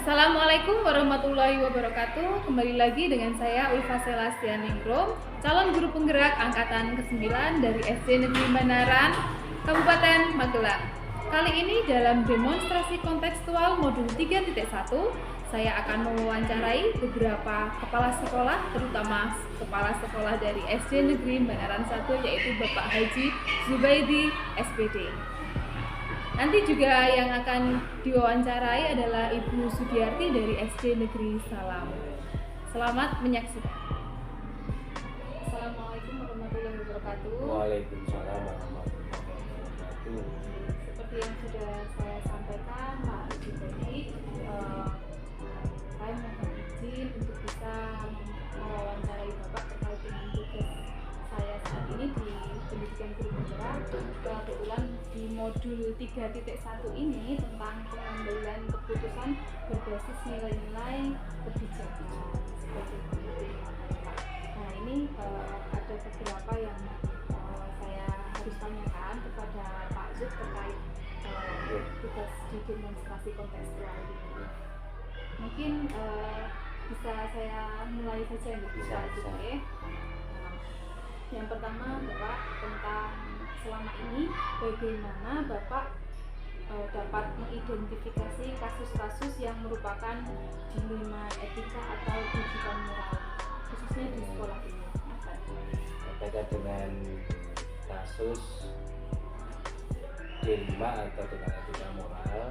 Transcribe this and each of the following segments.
Assalamualaikum warahmatullahi wabarakatuh. Kembali lagi dengan saya Ulfa Selastian Ningrum, calon guru penggerak angkatan ke-9 dari SD Negeri Banaran, Kabupaten Magelang. Kali ini dalam demonstrasi kontekstual modul 3.1, saya akan mewawancarai beberapa kepala sekolah, terutama kepala sekolah dari SD Negeri Banaran 1, yaitu Bapak Haji Zubaidi SPD. Nanti juga yang akan diwawancarai adalah Ibu Sudiarti dari SD Negeri Salam. Selamat menyaksikan. Assalamualaikum warahmatullahi wabarakatuh. Waalaikumsalam warahmatullahi wabarakatuh. Seperti yang sudah saya sampaikan, Pak Haji tadi, saya mohon izin untuk bisa mewawancarai Bapak terkait dengan tugas saya saat ini di pendidikan guru penggerak. Kebetulan di modul 3.1 ini tentang pengambilan keputusan berbasis nilai-nilai kebijakan seperti itu. Nah, ini ada beberapa yang saya harus tanyakan kepada Pak Zub terkait tugas di demonstrasi kontekstual ini. Mungkin bisa saya mulai saja nih Pak Zub ya. Yang pertama Bapak, tentang selama ini bagaimana Bapak dapat mengidentifikasi kasus-kasus yang merupakan dilema etika atau rujukan moral, khususnya di sekolah ini. Terkait dengan kasus dilema atau dengan etika moral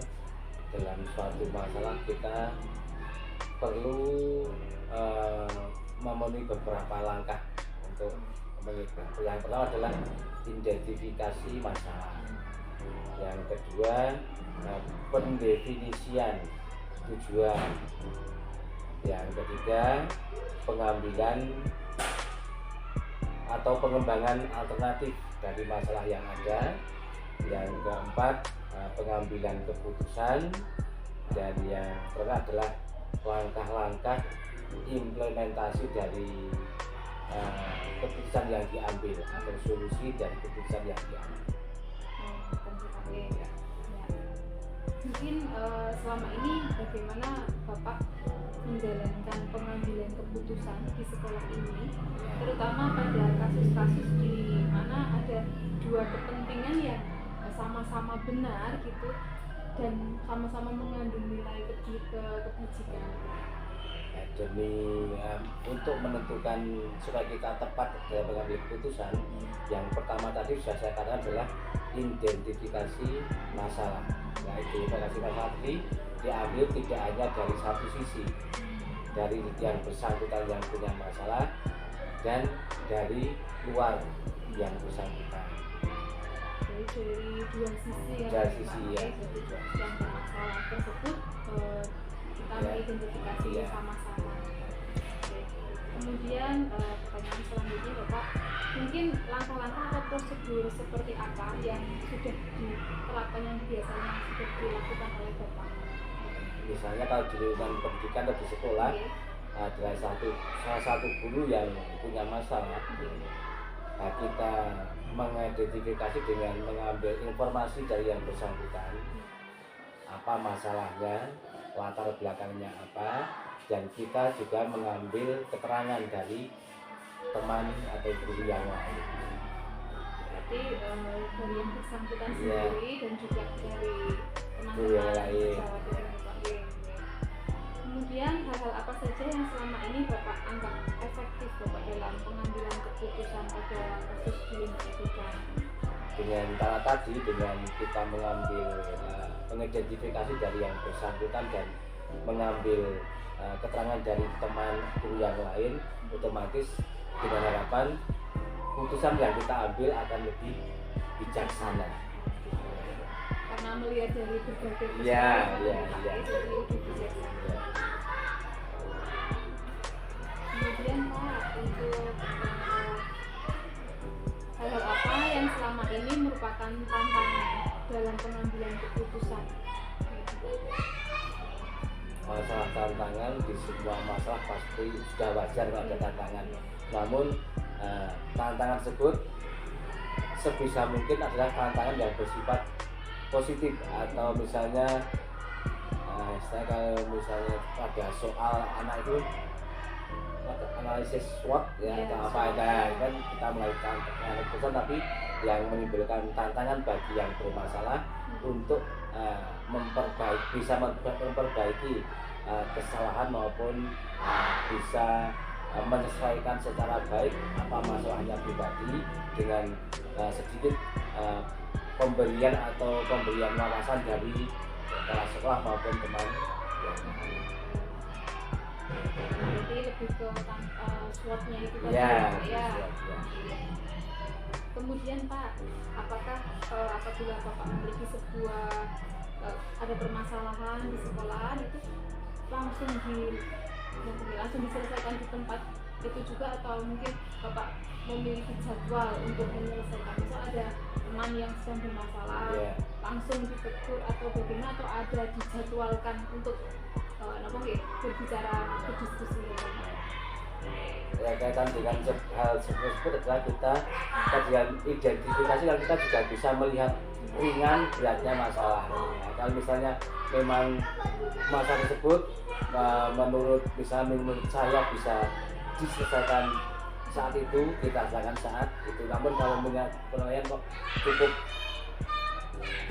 dalam suatu masalah, kita perlu memenuhi beberapa langkah untuk mengikuti. Yang pertama adalah identifikasi masalah. Yang kedua, pendefinisian tujuan. Yang ketiga, pengambilan atau pengembangan alternatif dari masalah yang ada. Yang keempat, pengambilan keputusan. Dan yang terakhir adalah langkah-langkah implementasi dari keputusan yang diambil atau solusi dari keputusan yang diambil. Ya. Mungkin selama ini bagaimana Bapak menjalankan pengambilan keputusan di sekolah ini, terutama pada kasus-kasus di mana ada dua kepentingan yang sama-sama benar gitu dan sama-sama mengandung nilai kebijakan. Demi untuk menentukan supaya kita tepat dalam mengambil keputusan, yang pertama tadi sudah saya katakan adalah identifikasi masalah. Nah, identifikasi masalah tadi diambil tidak hanya dari satu sisi, dari yang bersangkutan yang punya masalah dan dari luar yang bersangkutan. Jadi dari dua sisi ya. Dari sisi ya. Yang bermasalah tersebut kita mengidentifikasi sama-sama. Kemudian pertanyaan selanjutnya Bapak, mungkin langkah-langkah atau prosedur seperti apa yang sudah diterapkan, yang biasanya sudah dilakukan oleh Bapak? Misalnya kalau di lingkungan pendidikan atau di sekolah, adalah salah satu guru yang punya masalah. Nah, kita mengidentifikasi dengan mengambil informasi dari yang bersangkutan, apa masalahnya, latar belakangnya apa, dan kita juga mengambil keterangan dari teman atau guru yang lain. Berarti dari yang bersangkutan sendiri dan juga dari guru yang lain. Kemudian hal-hal apa saja yang selama ini Bapak anggap efektif Bapak dalam pengambilan keputusan pada kasus dilema etika? Dengan cara tadi, dengan kita mengambil mengidentifikasi dari yang bersangkutan dan mengambil keterangan dari teman guru yang lain, otomatis dengan harapan putusan yang kita ambil akan lebih bijaksana. Karena melihat dari berbagai perspektif, jadi lebih bijaksana. Kemudian Pak, untuk hal-hal apa yang selama ini merupakan tantangan dalam pengambilan keputusan? Masalah tantangan di sebuah masalah pasti sudah wajar kalau ada tantangan. Namun tantangan tersebut sebisa mungkin adalah tantangan yang bersifat positif, atau misalnya saya kalau misalnya pada soal anak itu ada analisis SWOT ya Iya, atau apa SWOT. ya kan kita melakukan keputusan, tapi yang menimbulkan tantangan bagi yang bermasalah untuk bisa memperbaiki kesalahan maupun bisa menyesuaikan secara baik apa masalahnya pribadi dengan sedikit pemberian wawasan dari kepala sekolah maupun teman. Berarti lebih ke SWOT-nya itu tadi Ya, ya. ya. Kemudian Pak, apakah apabila Bapak memiliki sebuah ada permasalahan di sekolahan itu langsung diselesaikan di tempat itu juga, atau mungkin Bapak memiliki jadwal untuk menyelesaikan? Misal ada teman yang sedang bermasalah, langsung ditegur atau bagaimana, atau ada dijadwalkan untuk berdiskusi? Ya, kaitan dengan hal seperti itu adalah kita dengan identifikasi, kalau kita juga bisa melihat ringan beratnya masalah. Nah, kalau misalnya memang masalah tersebut menurut saya bisa diselesaikan saat itu, kita selesaikan saat itu. Namun kalau penilaian kok cukup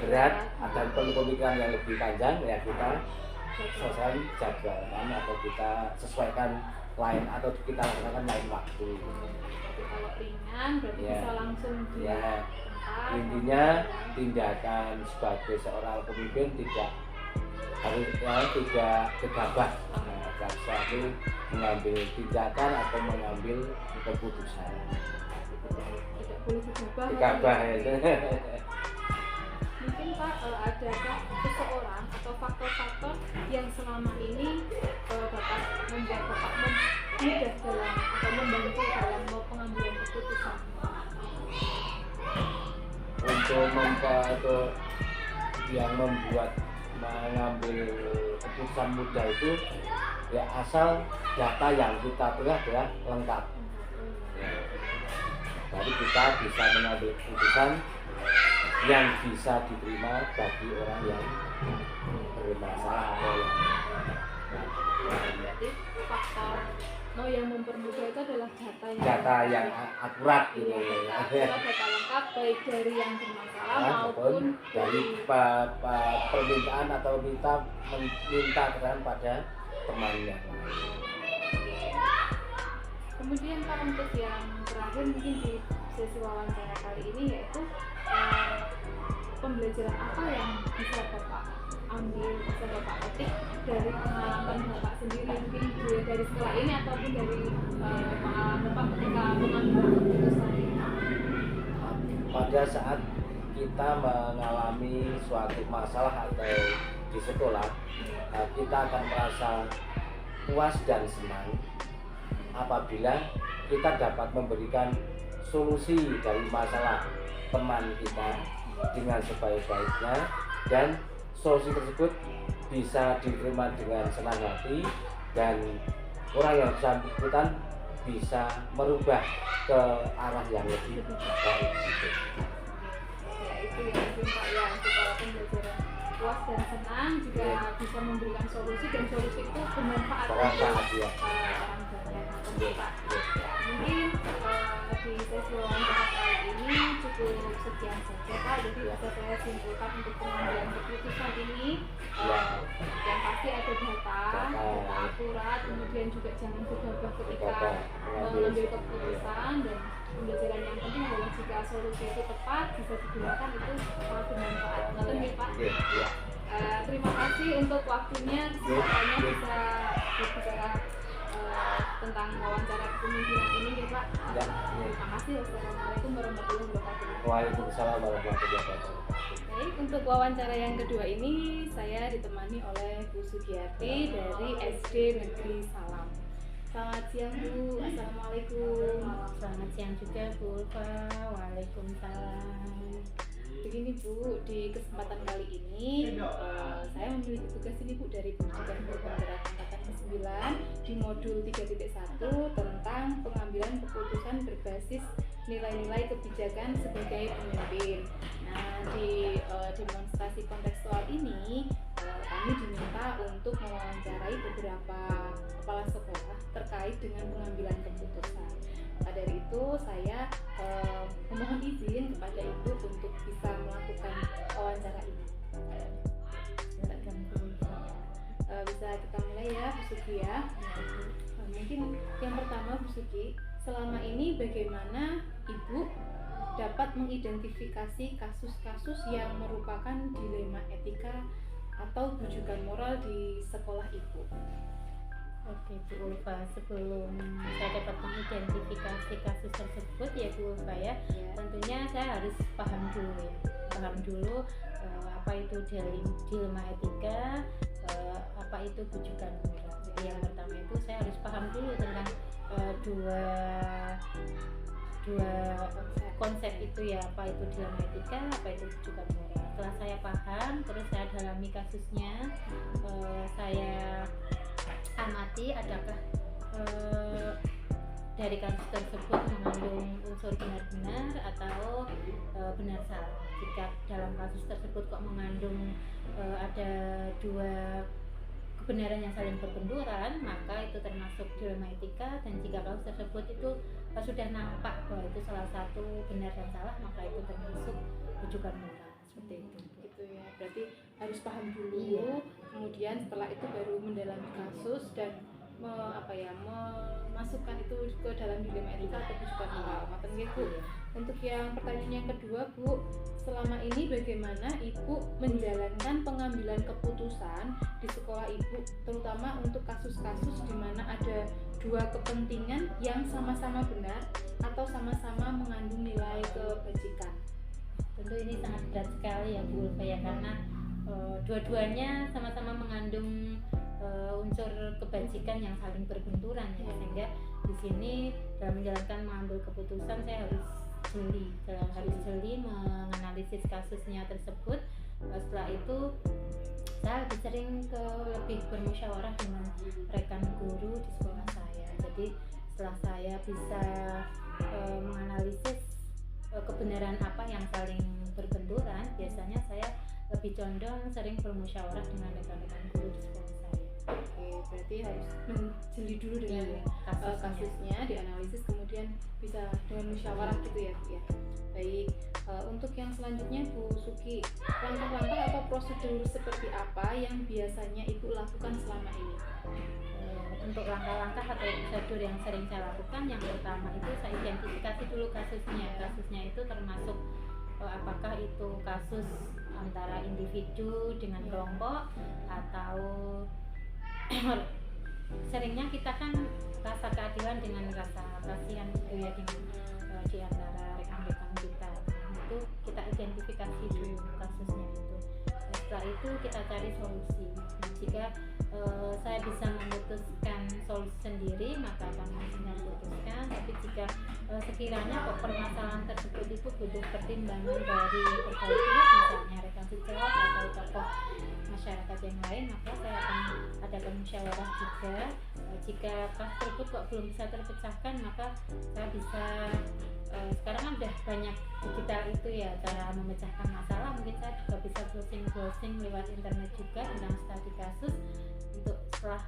berat dan perlu pemikiran yang lebih panjang, ya kita selesaikan jadwalkan atau kita sesuaikan lain atau kita lakukan lain waktu. Tapi kalau ringan berarti bisa langsung di tempat. Intinya tindakan sebagai seorang pemimpin tidak gegabah dan selalu mengambil tindakan atau mengambil keputusan. Tidak boleh Gegabah itu. Mungkin Pak, adakah seseorang atau faktor-faktor yang selama ini membuat Bapak mudah dalam atau membantu dalam pengambilan keputusan? Untuk yang membuat mengambil keputusan mudah itu ya asal data yang kita peroleh adalah lengkap. Jadi kita bisa mengambil keputusan yang bisa diterima bagi orang yang bermasalah atau yang berarti faktor yang mempermudah itu adalah data yang akurat gitu. Data lengkap baik dari yang bermasalah maupun dari permintaan atau minta keterangan pada temannya. Kemudian Pak, untuk yang terakhir mungkin di sesi wawancara kali ini, yaitu pembelajaran apa yang bisa Bapak ambil, bisa Bapak petik dari pengalaman Bapak sendiri, mungkin dari sekolah ini ataupun dari pengalaman Bapak ketika mengambil keputusan ini? Pada saat kita mengalami suatu masalah atau di sekolah, kita akan merasa puas dan senang apabila kita dapat memberikan solusi dari masalah teman kita dengan sebaik-baiknya, dan solusi tersebut bisa diterima dengan senang hati dan orang yang bersangkutan bisa merubah ke arah yang lebih baik gitu. Ya, itu yang mungkin Pak ya, setelah pembelajaran puas dan senang juga bisa memberikan solusi, dan solusi itu bermanfaat bagi orang banyak. Pak, ya, mungkin di sesi wawancara kali ini cukup sekian saja Pak. Jadi bisa saya simpulkan untuk pengambilan keputusan ini yang pasti ada data akurat, kemudian juga jangan gegabah ketika mengambil keputusan, dan pembelajaran yang penting adalah jika solusi itu tepat bisa digunakan, itu sangat bermanfaat. Betul nih Pak? Terima kasih untuk waktunya, kesempatannya bisa berbicara tentang wawancara kepemimpinan ini nih Pak. Terima kasih. Wassalamualaikum warahmatullahi wabarakatuh. Waalaikumsalam warahmatullahi wabarakatuh. Baik, untuk wawancara yang kedua ini saya ditemani oleh Bu Sugiyati dari SD Negeri Salam. Selamat siang Bu. Assalamualaikum. Selamat siang juga Bu Ulfa. Waalaikumsalam. Begini Bu, di kesempatan kali ini saya memiliki tugas ini Bu dari Pendidikan Guru Penggerak Angkatan ke-9 di modul 3.1 tentang pengambilan keputusan berbasis nilai-nilai kebijakan sebagai pemimpin. Nah, di demonstrasi kontekstual ini kami ini diminta untuk mewawancarai beberapa kepala sekolah terkait dengan pengambilan keputusan. Maka dari itu saya memohon izin kepada Ibu untuk bisa melakukan wawancara ini. Bisa kita mulai ya Bu Suki ya. Mungkin yang pertama Bu Suki, selama ini bagaimana Ibu dapat mengidentifikasi kasus-kasus yang merupakan dilema etika atau bujukan moral di sekolah Ibu? Oke Bu Ulfa, sebelum saya dapat mengidentifikasi kasus tersebut ya Bu Ulfa ya, tentunya saya harus paham dulu apa itu dilema etika, apa itu bujukan moral. Jadi yang pertama itu saya harus paham dulu tentang dua konsep itu ya, apa itu dilema etika, apa itu bujukan moral. Setelah saya paham, terus saya dalami kasusnya, saya amati adakah dari kasus tersebut mengandung unsur benar-benar atau benar salah. Jika dalam kasus tersebut kok mengandung ada dua kebenaran yang saling berbenturan, maka itu termasuk dilema etika. Dan jika kasus tersebut itu sudah nampak bahwa itu salah satu benar dan salah, maka itu termasuk bujukan moral. Seperti itu. Gitu ya. Berarti harus paham dulu, kemudian setelah itu baru mendalami kasus dan memasukkan itu ke dalam dilema etika atau bujukan moral. Maten nggih Bu. Untuk yang pertanyaan yang kedua Bu, selama ini bagaimana Ibu menjalankan pengambilan keputusan di sekolah Ibu, terutama untuk kasus-kasus di mana ada dua kepentingan yang sama-sama benar atau sama-sama mengandung nilai kebajikan? Tentu ini sangat berat sekali ya Bu Ulfa ya, karena dua-duanya sama-sama mengandung unsur kebajikan yang saling berbenturan ya, sehingga di sini dalam menjalankan mengambil keputusan saya harus jeli menganalisis kasusnya tersebut. Setelah itu saya lebih sering lebih bermusyawarah dengan rekan guru di sekolah saya. Jadi setelah saya bisa menganalisis kebenaran apa yang saling berbenturan, biasanya saya lebih condong sering bermusyawarah dengan rekan-rekan guru di sekolah saya. Oke, berarti harus menjeli dulu dengan kasusnya, dianalisis, kemudian bisa dengan musyawarah gitu ya Bu ya. Baik, untuk yang selanjutnya Bu Suki, langkah-langkah atau prosedur seperti apa yang biasanya Ibu lakukan selama ini? Untuk langkah-langkah atau prosedur yang sering saya lakukan, yang pertama itu saya identifikasi dulu kasusnya itu termasuk apakah itu kasus antara individu dengan kelompok, atau seringnya kita kan rasa keadilan dengan rasa kasihan gitu ya di antara rekan-rekan kita. Itu kita identifikasi dulu kasusnya itu. Setelah itu kita cari solusi. Nah, jika saya bisa memutuskan solusi sendiri, maka akan saya putuskan. Tapi jika sekiranya permasalahan tersebut itu butuh pertimbangan dari berbagai pihak, misalnya rekan sejawat atau tokoh masyarakat yang lain, maka saya akan adakan musyawarah juga. Jika kasus tersebut kok belum bisa terpecahkan, maka saya bisa sekarang kan udah banyak digital itu ya cara memecahkan masalah. Mungkin saya juga bisa browsing lewat internet juga tentang studi kasus. Untuk setelah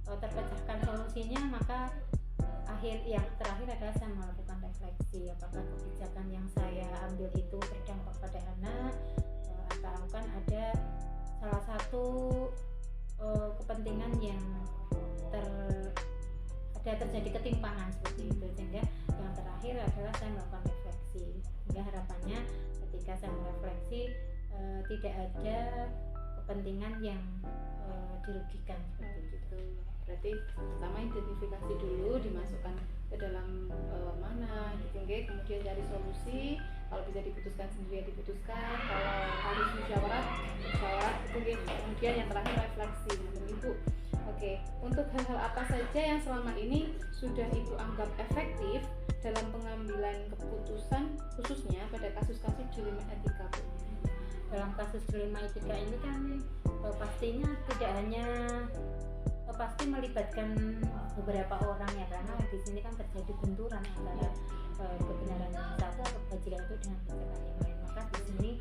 terpecahkan solusinya, maka terakhir adalah saya melakukan refleksi, apakah kebijakan yang saya ambil itu berdampak pada anak, atau kan ada salah satu kepentingan yang terjadi ketimpangan seperti itu. Sehingga yang terakhir adalah saya melakukan refleksi, sehingga harapannya ketika saya merefleksi tidak ada kepentingan yang dirugikan seperti itu. Berarti pertama identifikasi dulu, dimasukkan ke dalam mana gitu, kemudian cari solusi. Kalau bisa diputuskan sendiri ya diputuskan, kalau harus musyawarah gitu, kemudian yang terakhir refleksi Ibu. Oke, untuk hal-hal apa saja yang selama ini sudah Ibu anggap efektif dalam pengambilan keputusan, khususnya pada kasus-kasus dilema etika Bu? Dalam kasus dilema etika ini kan pastinya tidak hanya pasti melibatkan beberapa orang ya, karena di sini kan terjadi benturan antara kebenaran yang satu atau kebajikan itu dengan kebenaran yang lain. Maka di sini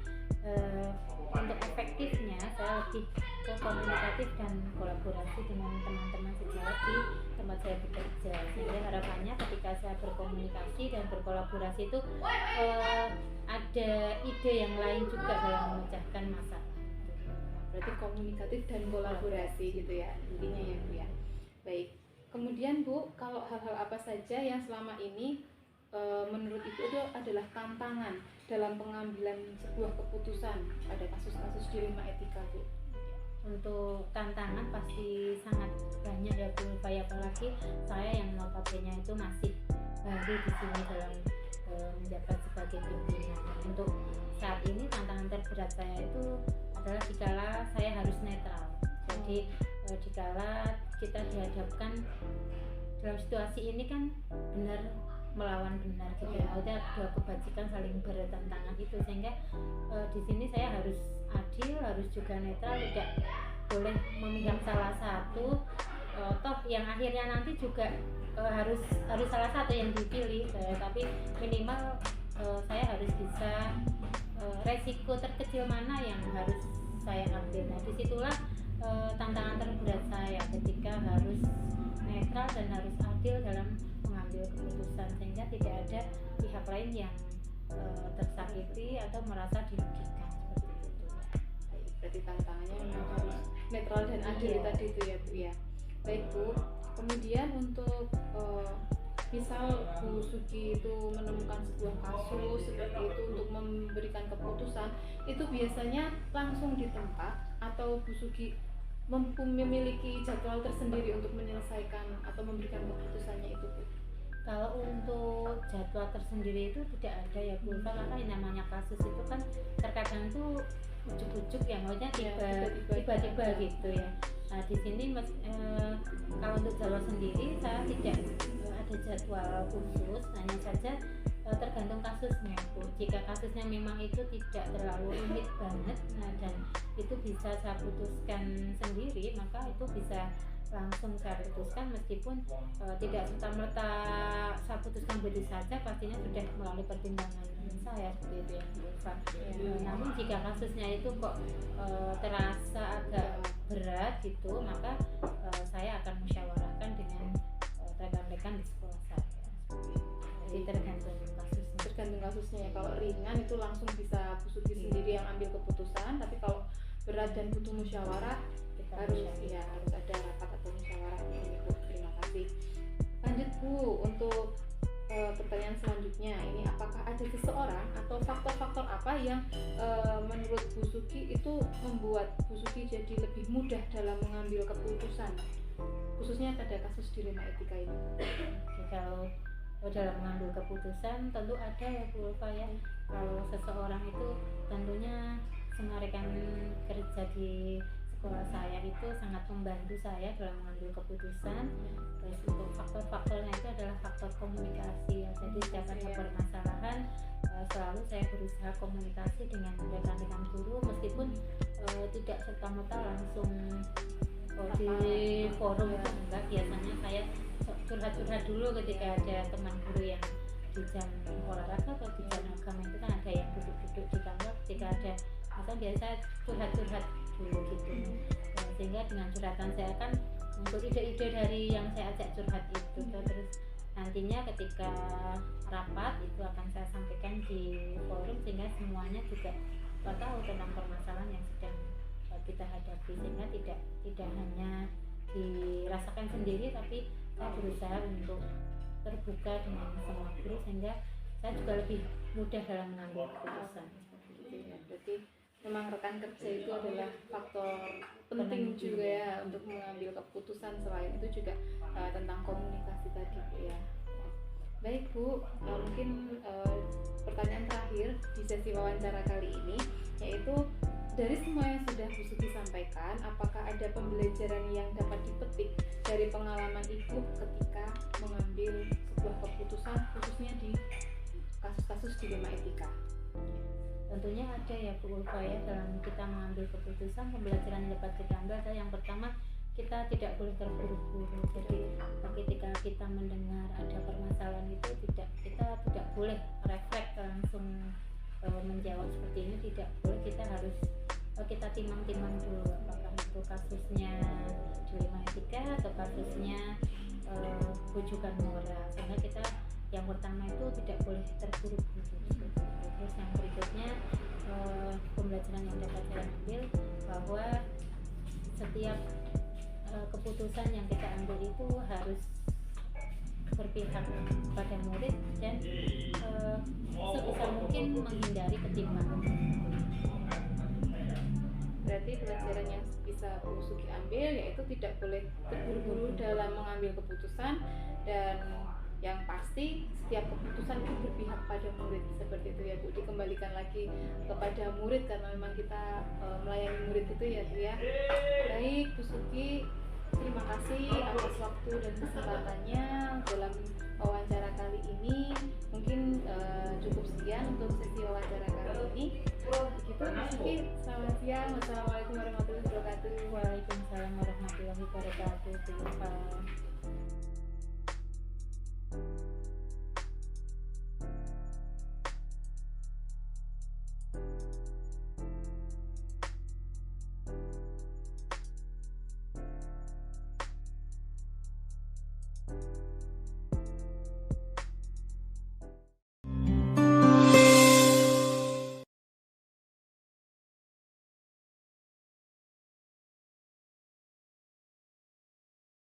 untuk efektifnya saya lebih untuk komunikatif dan kolaborasi dengan teman-teman sejawat di tempat saya bekerja. Sehingga harapannya ketika saya berkomunikasi dan berkolaborasi itu ada ide yang lain juga dalam memecahkan masalah. Berarti komunikatif dan kolaborasi gitu ya intinya ya Bu ya. Baik. Kemudian Bu, kalau hal-hal apa saja yang selama ini menurut Ibu itu adalah tantangan dalam pengambilan sebuah keputusan pada kasus-kasus dilema etika Bu? Untuk tantangan pasti sangat banyak ya Bu, apalagi saya yang notabene itu masih baru di sini dalam menjabat sebagai pimpinan. Untuk saat ini tantangan terberat saya itu adalah dikala saya harus netral. Jadi dikala kita dihadapkan dalam situasi ini kan benar melawan benar gitu ya. Ada dua kebajikan saling bertentangan itu, sehingga di sini saya harus adil, harus juga netral, tidak boleh memihak salah satu. Toh yang akhirnya nanti juga harus salah satu yang dipilih, tapi minimal saya harus bisa resiko terkecil mana yang harus saya ambil. Nah disitulah tantangan terberat saya ketika harus netral dan harus adil dalam mengambil keputusan, sehingga tidak ada pihak lain yang tersakiti atau merasa dirugikan seperti itu. Berarti tantangannya memang harus netral dan adil tadi itu ya Bu ya. Baik Bu, kemudian untuk misal Bu Sugi itu menemukan sebuah kasus seperti itu untuk memberikan keputusan, itu biasanya langsung di tempat atau Bu Sugi memiliki jadwal tersendiri untuk menyelesaikan atau memberikan keputusannya itu Bu? Kalau untuk jadwal tersendiri itu tidak ada ya Bu, karena yang namanya kasus itu kan terkadang tuh ujuk-ujuk ya, maksudnya tiba-tiba gitu ya. Nah di sini kalau untuk jadwal sendiri saya tidak ada jadwal khusus, hanya saja tergantung kasusnya Bu. Jika kasusnya memang itu tidak terlalu rumit banget, nah dan itu bisa saya putuskan sendiri, maka itu bisa langsung saya putuskan, meskipun tidak serta-merta saya putuskan begitu saja, pastinya sudah melalui pertimbangan saya seperti itu ya Bu. Namun jika kasusnya itu kok terasa agak berat gitu, maka saya akan musyawarahkan dengan rekan-rekan di sekolah saya. Jadi tergantung kasusnya ya. Kalau ringan itu langsung bisa Bu Sugi sendiri yang ambil keputusan, tapi kalau berat dan butuh musyawarah harus ada rapat atau musyawarah ini Bu. Terima kasih. Lanjut Bu, untuk pertanyaan selanjutnya ini, apakah ada seseorang atau faktor-faktor apa yang menurut Bu Sugi itu membuat Bu Sugi jadi lebih mudah dalam mengambil keputusan, khususnya pada kasus dilema etika ini? Kalau dalam mengambil keputusan tentu ada ya Bu Ulfa ya. Kalau seseorang itu tentunya rekan kerja di sekolah saya itu sangat membantu saya dalam mengambil keputusan. Terus untuk faktor-faktornya itu adalah faktor komunikasi ya. Jadi setiap ada permasalahan selalu saya berusaha komunikasi dengan rekan-rekan guru, meskipun tidak serta-merta langsung di forum itu enggak. Biasanya saya curhat-curhat dulu ketika ada teman guru yang di jam olahraga atau di jam agama itu kan ada yang duduk-duduk di kamar, ketika ada masa biasa curhat-curhat dulu gitu. Sehingga dengan curhatan saya kan untuk ide-ide dari yang saya ajak curhat itu, terus nantinya ketika rapat itu akan saya sampaikan di forum, sehingga semuanya juga tahu tentang permasalahan yang sedang kita hadapi, sehingga tidak hanya dirasakan sendiri, tapi saya berusaha untuk terbuka dengan semua guru, sehingga saya juga lebih mudah dalam mengambil keputusan. Berarti memang rekan kerja itu adalah faktor penting juga ya untuk mengambil keputusan. Selain itu juga tentang komunikasi tadi Bu ya. Baik Bu, mungkin pertanyaan terakhir di sesi wawancara kali ini, yaitu dari semua yang sudah Bu Sugi sampaikan, apakah ada pembelajaran yang dapat dipetik dari pengalaman Ibu ketika mengambil sebuah keputusan, khususnya di kasus-kasus dilema etika? Tentunya ada ya Bu Ulfa ya, dalam kita mengambil keputusan, pembelajaran yang dapat kita ambil adalah yang pertama, kita tidak boleh terburu-buru. Jadi ketika kita mendengar ada permasalahan itu kita tidak boleh refleks langsung menjawab seperti ini, tidak boleh. Kita harus kita timang-timang dulu apakah itu kasusnya Juli Mahardika atau kasusnya rujukan moral, sehingga kita yang pertama itu tidak boleh terburu-buru. Terus yang berikutnya pembelajaran yang dapat saya ambil bahwa setiap keputusan yang kita ambil itu harus berpihak pada murid dan sebisa mungkin menghindari ketimpangan. Berarti pelajaran yang bisa Bu Sugi ambil yaitu tidak boleh terburu-buru dalam mengambil keputusan, dan yang pasti setiap keputusan itu berpihak pada murid, seperti itu ya Bu, dikembalikan lagi kepada murid karena memang kita melayani murid itu ya Bu ya. Baik Bu Sugi, terima kasih atas waktu dan kesempatannya dalam wawancara kali ini. Mungkin cukup sekian untuk sesi wawancara kali ini. Begitu Bu Sugi, selamat siang. Wassalamualaikum warahmatullahi wabarakatuh. Waalaikumsalam warahmatullahi wabarakatuh.